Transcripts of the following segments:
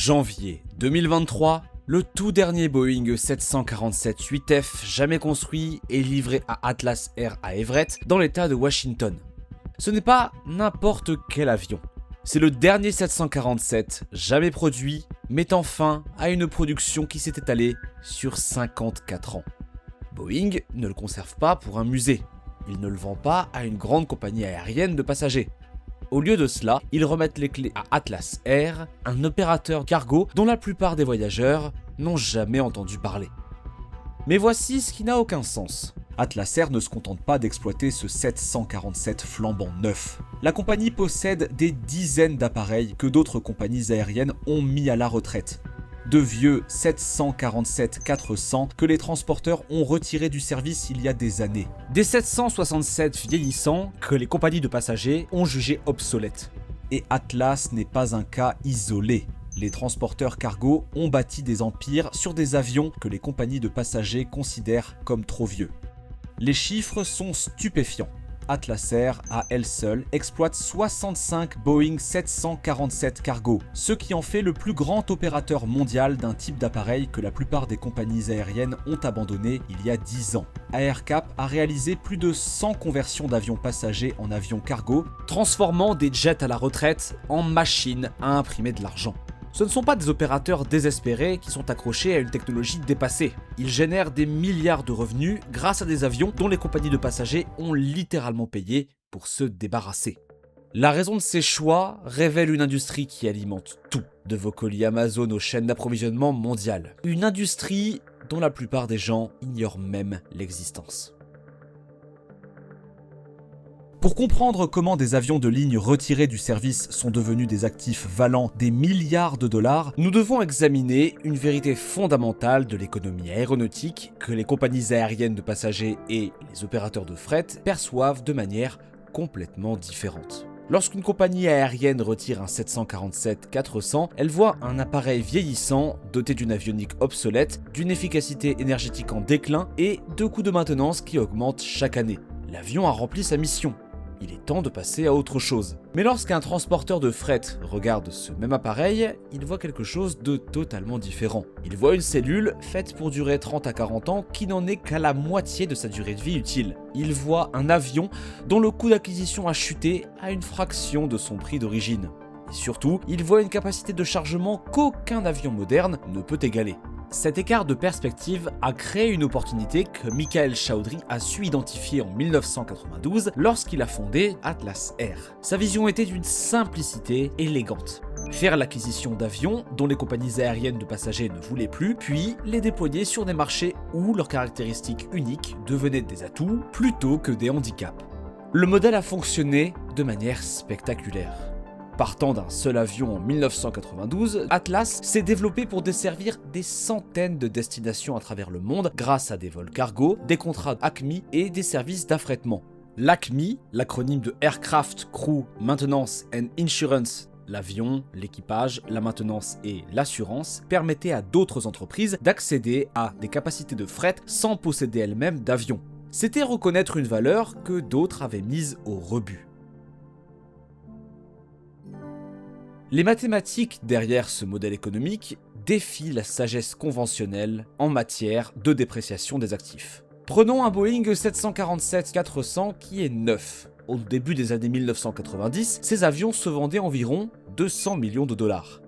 Janvier 2023, le tout dernier Boeing 747-8F jamais construit est livré à Atlas Air à Everett, dans l'état de Washington. Ce n'est pas n'importe quel avion. C'est le dernier 747 jamais produit, mettant fin à une production qui s'est étalée sur 54 ans. Boeing ne le conserve pas pour un musée. Il ne le vend pas à une grande compagnie aérienne de passagers. Au lieu de cela, ils remettent les clés à Atlas Air, un opérateur cargo dont la plupart des voyageurs n'ont jamais entendu parler. Mais voici ce qui n'a aucun sens. Atlas Air ne se contente pas d'exploiter ce 747 flambant neuf. La compagnie possède des dizaines d'appareils que d'autres compagnies aériennes ont mis à la retraite. De vieux 747-400 que les transporteurs ont retirés du service il y a des années. Des 767 vieillissants que les compagnies de passagers ont jugés obsolètes. Et Atlas n'est pas un cas isolé. Les transporteurs cargo ont bâti des empires sur des avions que les compagnies de passagers considèrent comme trop vieux. Les chiffres sont stupéfiants. Atlas Air, à elle seule, exploite 65 Boeing 747 cargo, ce qui en fait le plus grand opérateur mondial d'un type d'appareil que la plupart des compagnies aériennes ont abandonné il y a 10 ans. AerCap a réalisé plus de 100 conversions d'avions passagers en avions cargo, transformant des jets à la retraite en machines à imprimer de l'argent. Ce ne sont pas des opérateurs désespérés qui sont accrochés à une technologie dépassée. Ils génèrent des milliards de revenus grâce à des avions dont les compagnies de passagers ont littéralement payé pour se débarrasser. La raison de ces choix révèle une industrie qui alimente tout, de vos colis Amazon aux chaînes d'approvisionnement mondiales. Une industrie dont la plupart des gens ignorent même l'existence. Pour comprendre comment des avions de ligne retirés du service sont devenus des actifs valant des milliards de dollars, nous devons examiner une vérité fondamentale de l'économie aéronautique que les compagnies aériennes de passagers et les opérateurs de fret perçoivent de manière complètement différente. Lorsqu'une compagnie aérienne retire un 747-400, elle voit un appareil vieillissant doté d'une avionique obsolète, d'une efficacité énergétique en déclin et de coûts de maintenance qui augmentent chaque année. L'avion a rempli sa mission. Il est temps de passer à autre chose. Mais lorsqu'un transporteur de fret regarde ce même appareil, il voit quelque chose de totalement différent. Il voit une cellule faite pour durer 30 à 40 ans qui n'en est qu'à la moitié de sa durée de vie utile. Il voit un avion dont le coût d'acquisition a chuté à une fraction de son prix d'origine. Et surtout, il voit une capacité de chargement qu'aucun avion moderne ne peut égaler. Cet écart de perspective a créé une opportunité que Michael Chaudhry a su identifier en 1992 lorsqu'il a fondé Atlas Air. Sa vision était d'une simplicité élégante. Faire l'acquisition d'avions dont les compagnies aériennes de passagers ne voulaient plus, puis les déployer sur des marchés où leurs caractéristiques uniques devenaient des atouts plutôt que des handicaps. Le modèle a fonctionné de manière spectaculaire. Partant d'un seul avion en 1992, Atlas s'est développé pour desservir des centaines de destinations à travers le monde grâce à des vols cargo, des contrats ACMI et des services d'affrètement. L'ACMI, l'acronyme de Aircraft Crew Maintenance and Insurance, l'avion, l'équipage, la maintenance et l'assurance, permettait à d'autres entreprises d'accéder à des capacités de fret sans posséder elles-mêmes d'avion. C'était reconnaître une valeur que d'autres avaient mise au rebut. Les mathématiques derrière ce modèle économique défient la sagesse conventionnelle en matière de dépréciation des actifs. Prenons un Boeing 747-400 qui est neuf. Au début des années 1990, ces avions se vendaient environ 200 millions de dollars.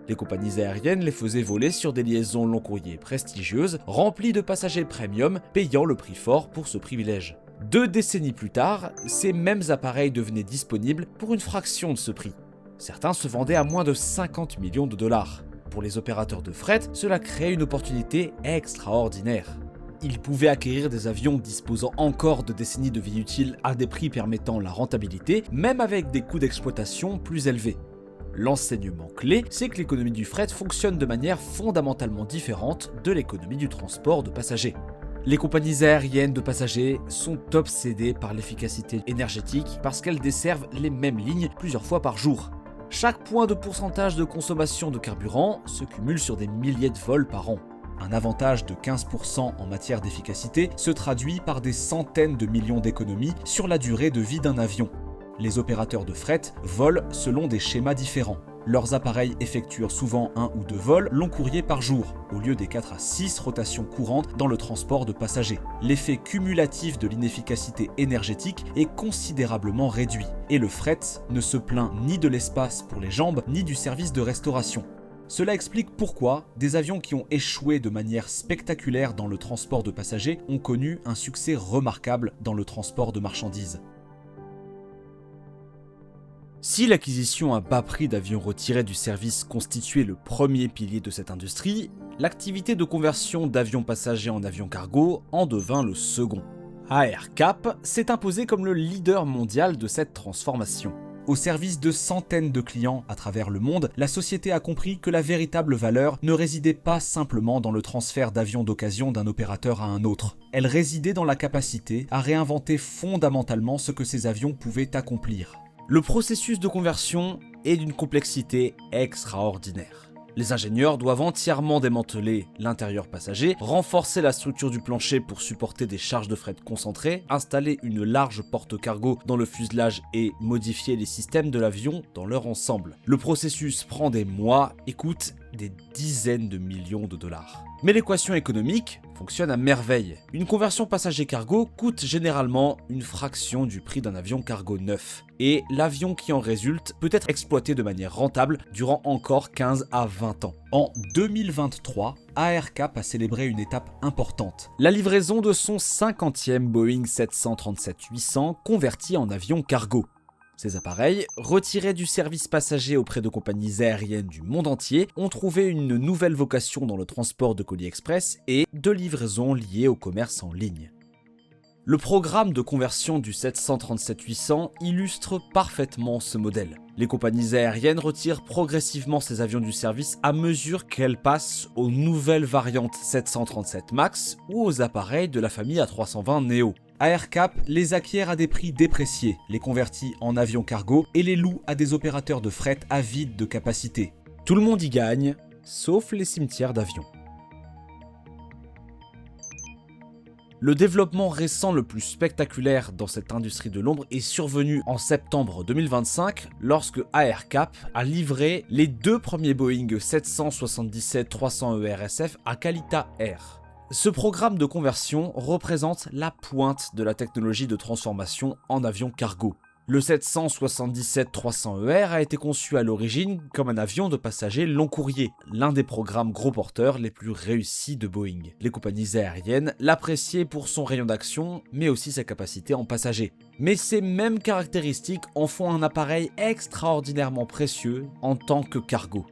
Les compagnies aériennes les faisaient voler sur des liaisons long courrier prestigieuses, remplies de passagers premium, payant le prix fort pour ce privilège. 2 décennies plus tard, ces mêmes appareils devenaient disponibles pour une fraction de ce prix. Certains se vendaient à moins de 50 millions de dollars. Pour les opérateurs de fret, cela créait une opportunité extraordinaire. Ils pouvaient acquérir des avions disposant encore de décennies de vie utile à des prix permettant la rentabilité, même avec des coûts d'exploitation plus élevés. L'enseignement clé, c'est que l'économie du fret fonctionne de manière fondamentalement différente de l'économie du transport de passagers. Les compagnies aériennes de passagers sont obsédées par l'efficacité énergétique parce qu'elles desservent les mêmes lignes plusieurs fois par jour. Chaque point de pourcentage de consommation de carburant se cumule sur des milliers de vols par an. Un avantage de 15% en matière d'efficacité se traduit par des centaines de millions d'économies sur la durée de vie d'un avion. Les opérateurs de fret volent selon des schémas différents. Leurs appareils effectuent souvent 1 ou 2 vols long courrier par jour, au lieu des 4 à 6 rotations courantes dans le transport de passagers. L'effet cumulatif de l'inefficacité énergétique est considérablement réduit, et le fret ne se plaint ni de l'espace pour les jambes, ni du service de restauration. Cela explique pourquoi des avions qui ont échoué de manière spectaculaire dans le transport de passagers ont connu un succès remarquable dans le transport de marchandises. Si l'acquisition à bas prix d'avions retirés du service constituait le premier pilier de cette industrie, l'activité de conversion d'avions passagers en avions cargo en devint le second. AerCap s'est imposé comme le leader mondial de cette transformation. Au service de centaines de clients à travers le monde, la société a compris que la véritable valeur ne résidait pas simplement dans le transfert d'avions d'occasion d'un opérateur à un autre. Elle résidait dans la capacité à réinventer fondamentalement ce que ces avions pouvaient accomplir. Le processus de conversion est d'une complexité extraordinaire. Les ingénieurs doivent entièrement démanteler l'intérieur passager, renforcer la structure du plancher pour supporter des charges de fret concentrées, installer une large porte-cargo dans le fuselage et modifier les systèmes de l'avion dans leur ensemble. Le processus prend des mois et coûte des dizaines de millions de dollars. Mais l'équation économique fonctionne à merveille. Une conversion passager-cargo coûte généralement une fraction du prix d'un avion cargo neuf. Et l'avion qui en résulte peut être exploité de manière rentable durant encore 15 à 20 ans. En 2023, AerCap a célébré une étape importante. La livraison de son 50e Boeing 737-800 converti en avion cargo. Ces appareils, retirés du service passager auprès de compagnies aériennes du monde entier, ont trouvé une nouvelle vocation dans le transport de colis express et de livraison liées au commerce en ligne. Le programme de conversion du 737-800 illustre parfaitement ce modèle. Les compagnies aériennes retirent progressivement ces avions du service à mesure qu'elles passent aux nouvelles variantes 737 MAX ou aux appareils de la famille A320 Neo. AerCap les acquiert à des prix dépréciés, les convertit en avions cargo et les loue à des opérateurs de fret avides de capacité. Tout le monde y gagne, sauf les cimetières d'avions. Le développement récent le plus spectaculaire dans cette industrie de l'ombre est survenu en septembre 2025 lorsque AerCap a livré les 2 premiers Boeing 777-300 ERSF à Kalita Air. Ce programme de conversion représente la pointe de la technologie de transformation en avion cargo. Le 777-300ER a été conçu à l'origine comme un avion de passagers long courrier, l'un des programmes gros porteurs les plus réussis de Boeing. Les compagnies aériennes l'appréciaient pour son rayon d'action, mais aussi sa capacité en passagers. Mais ces mêmes caractéristiques en font un appareil extraordinairement précieux en tant que cargo.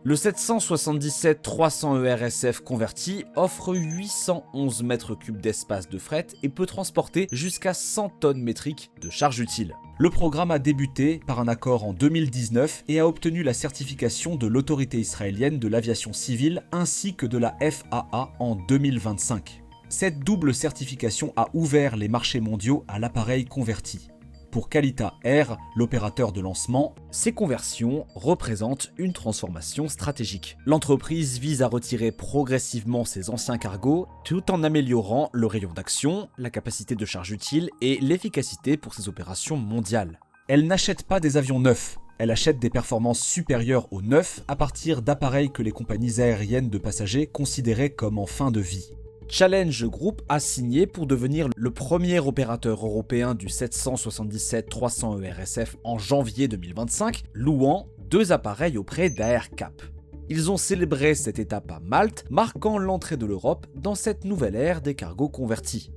Le 777-300 ERSF converti offre 811 mètres cubes d'espace de fret et peut transporter jusqu'à 100 tonnes métriques de charge utile. Le programme a débuté par un accord en 2019 et a obtenu la certification de l'autorité israélienne de l'aviation civile ainsi que de la FAA en 2025. Cette double certification a ouvert les marchés mondiaux à l'appareil converti. Pour Kalita Air, l'opérateur de lancement, ces conversions représentent une transformation stratégique. L'entreprise vise à retirer progressivement ses anciens cargos tout en améliorant le rayon d'action, la capacité de charge utile et l'efficacité pour ses opérations mondiales. Elle n'achète pas des avions neufs. Elle achète des performances supérieures aux neufs à partir d'appareils que les compagnies aériennes de passagers considéraient comme en fin de vie. Challenge Group a signé pour devenir le premier opérateur européen du 777-300 ERSF en janvier 2025, louant 2 appareils auprès d'AerCap. Ils ont célébré cette étape à Malte, marquant l'entrée de l'Europe dans cette nouvelle ère des cargos convertis.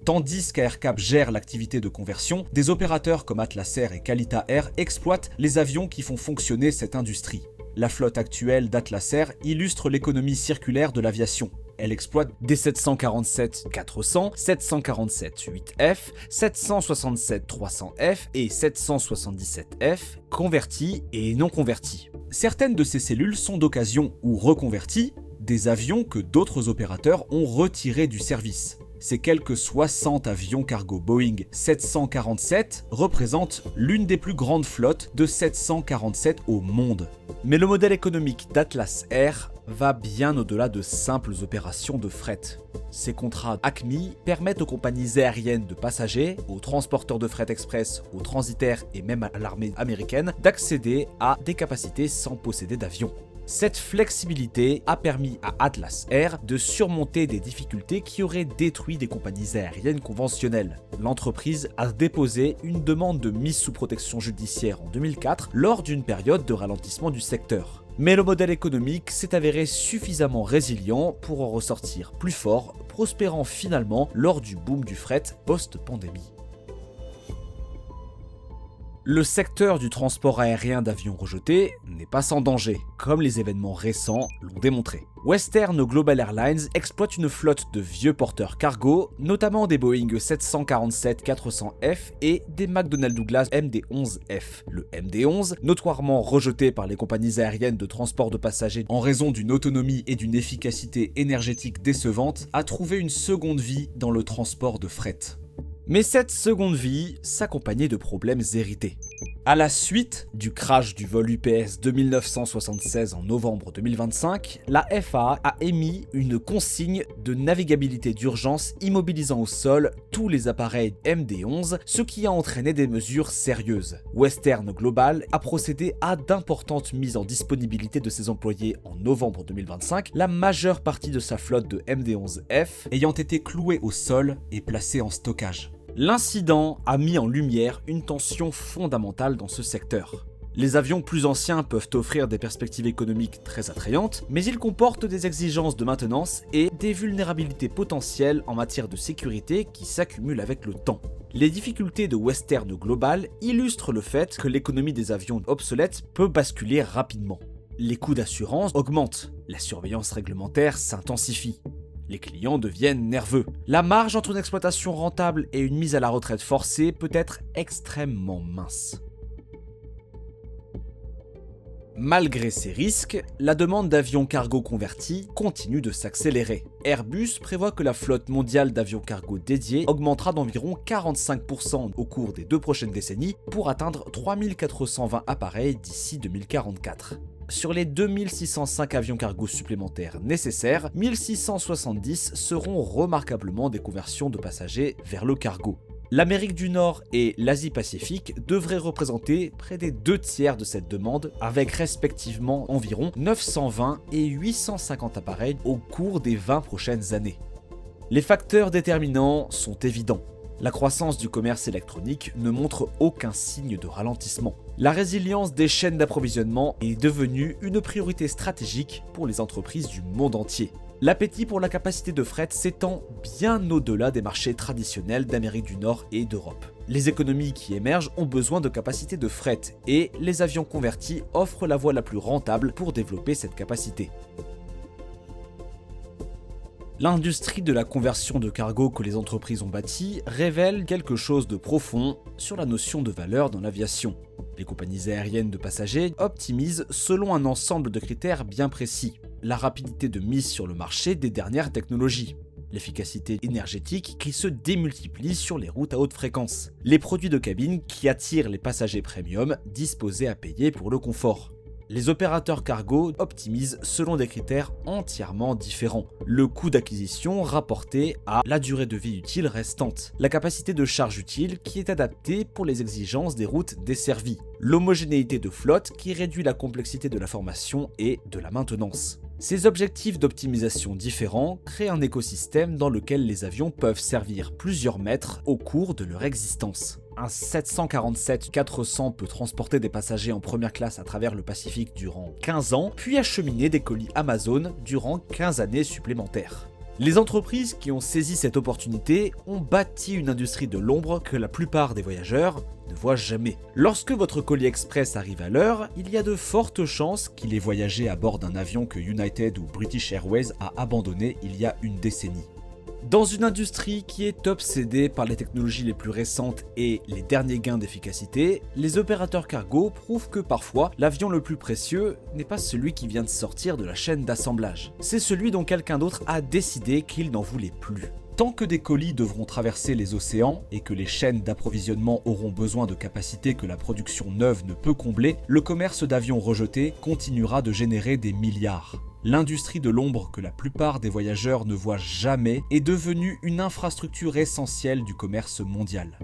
Tandis qu'AerCap gère l'activité de conversion, des opérateurs comme Atlas Air et Kalita Air exploitent les avions qui font fonctionner cette industrie. La flotte actuelle d'Atlas Air illustre l'économie circulaire de l'aviation. Elle exploite des 747-400, 747-8F, 767-300F et 777F, convertis et non convertis. Certaines de ces cellules sont d'occasion ou reconverties, des avions que d'autres opérateurs ont retirés du service. Ces quelques 60 avions cargo Boeing 747 représentent l'une des plus grandes flottes de 747 au monde. Mais le modèle économique d'Atlas Air va bien au-delà de simples opérations de fret. Ces contrats ACMI permettent aux compagnies aériennes de passagers, aux transporteurs de fret express, aux transitaires et même à l'armée américaine d'accéder à des capacités sans posséder d'avion. Cette flexibilité a permis à Atlas Air de surmonter des difficultés qui auraient détruit des compagnies aériennes conventionnelles. L'entreprise a déposé une demande de mise sous protection judiciaire en 2004 lors d'une période de ralentissement du secteur. Mais le modèle économique s'est avéré suffisamment résilient pour en ressortir plus fort, prospérant finalement lors du boom du fret post-pandémie. Le secteur du transport aérien d'avions rejetés n'est pas sans danger, comme les événements récents l'ont démontré. Western Global Airlines exploite une flotte de vieux porteurs cargo, notamment des Boeing 747-400F et des McDonnell Douglas MD-11F. Le MD-11, notoirement rejeté par les compagnies aériennes de transport de passagers en raison d'une autonomie et d'une efficacité énergétique décevantes, a trouvé une seconde vie dans le transport de fret. Mais cette seconde vie s'accompagnait de problèmes hérités. À la suite du crash du vol UPS 2976 en novembre 2025, la FAA a émis une consigne de navigabilité d'urgence immobilisant au sol tous les appareils MD-11, ce qui a entraîné des mesures sérieuses. Western Global a procédé à d'importantes mises en disponibilité de ses employés en novembre 2025, la majeure partie de sa flotte de MD-11F ayant été clouée au sol et placée en stockage. L'incident a mis en lumière une tension fondamentale dans ce secteur. Les avions plus anciens peuvent offrir des perspectives économiques très attrayantes, mais ils comportent des exigences de maintenance et des vulnérabilités potentielles en matière de sécurité qui s'accumulent avec le temps. Les difficultés de Western Global illustrent le fait que l'économie des avions obsolètes peut basculer rapidement. Les coûts d'assurance augmentent, la surveillance réglementaire s'intensifie. Les clients deviennent nerveux. La marge entre une exploitation rentable et une mise à la retraite forcée peut être extrêmement mince. Malgré ces risques, la demande d'avions cargo convertis continue de s'accélérer. Airbus prévoit que la flotte mondiale d'avions cargo dédiés augmentera d'environ 45% au cours des 2 prochaines décennies pour atteindre 3420 appareils d'ici 2044. Sur les 2605 avions cargo supplémentaires nécessaires, 1670 seront remarquablement des conversions de passagers vers le cargo. L'Amérique du Nord et l'Asie-Pacifique devraient représenter près des 2/3 de cette demande, avec respectivement environ 920 et 850 appareils au cours des 20 prochaines années. Les facteurs déterminants sont évidents. La croissance du commerce électronique ne montre aucun signe de ralentissement. La résilience des chaînes d'approvisionnement est devenue une priorité stratégique pour les entreprises du monde entier. L'appétit pour la capacité de fret s'étend bien au-delà des marchés traditionnels d'Amérique du Nord et d'Europe. Les économies qui émergent ont besoin de capacités de fret et les avions convertis offrent la voie la plus rentable pour développer cette capacité. L'industrie de la conversion de cargo que les entreprises ont bâtie révèle quelque chose de profond sur la notion de valeur dans l'aviation. Les compagnies aériennes de passagers optimisent selon un ensemble de critères bien précis. La rapidité de mise sur le marché des dernières technologies, l'efficacité énergétique qui se démultiplie sur les routes à haute fréquence, les produits de cabine qui attirent les passagers premium disposés à payer pour le confort. Les opérateurs cargo optimisent selon des critères entièrement différents. Le coût d'acquisition rapporté à la durée de vie utile restante, la capacité de charge utile qui est adaptée pour les exigences des routes desservies, l'homogénéité de flotte qui réduit la complexité de la formation et de la maintenance. Ces objectifs d'optimisation différents créent un écosystème dans lequel les avions peuvent servir plusieurs maîtres au cours de leur existence. Un 747-400 peut transporter des passagers en première classe à travers le Pacifique durant 15 ans, puis acheminer des colis Amazon durant 15 années supplémentaires. Les entreprises qui ont saisi cette opportunité ont bâti une industrie de l'ombre que la plupart des voyageurs ne voient jamais. Lorsque votre colis express arrive à l'heure, il y a de fortes chances qu'il ait voyagé à bord d'un avion que United ou British Airways a abandonné il y a une décennie. Dans une industrie qui est obsédée par les technologies les plus récentes et les derniers gains d'efficacité, les opérateurs cargo prouvent que parfois, l'avion le plus précieux n'est pas celui qui vient de sortir de la chaîne d'assemblage. C'est celui dont quelqu'un d'autre a décidé qu'il n'en voulait plus. Tant que des colis devront traverser les océans et que les chaînes d'approvisionnement auront besoin de capacités que la production neuve ne peut combler, le commerce d'avions rejetés continuera de générer des milliards. L'industrie de l'ombre que la plupart des voyageurs ne voient jamais est devenue une infrastructure essentielle du commerce mondial.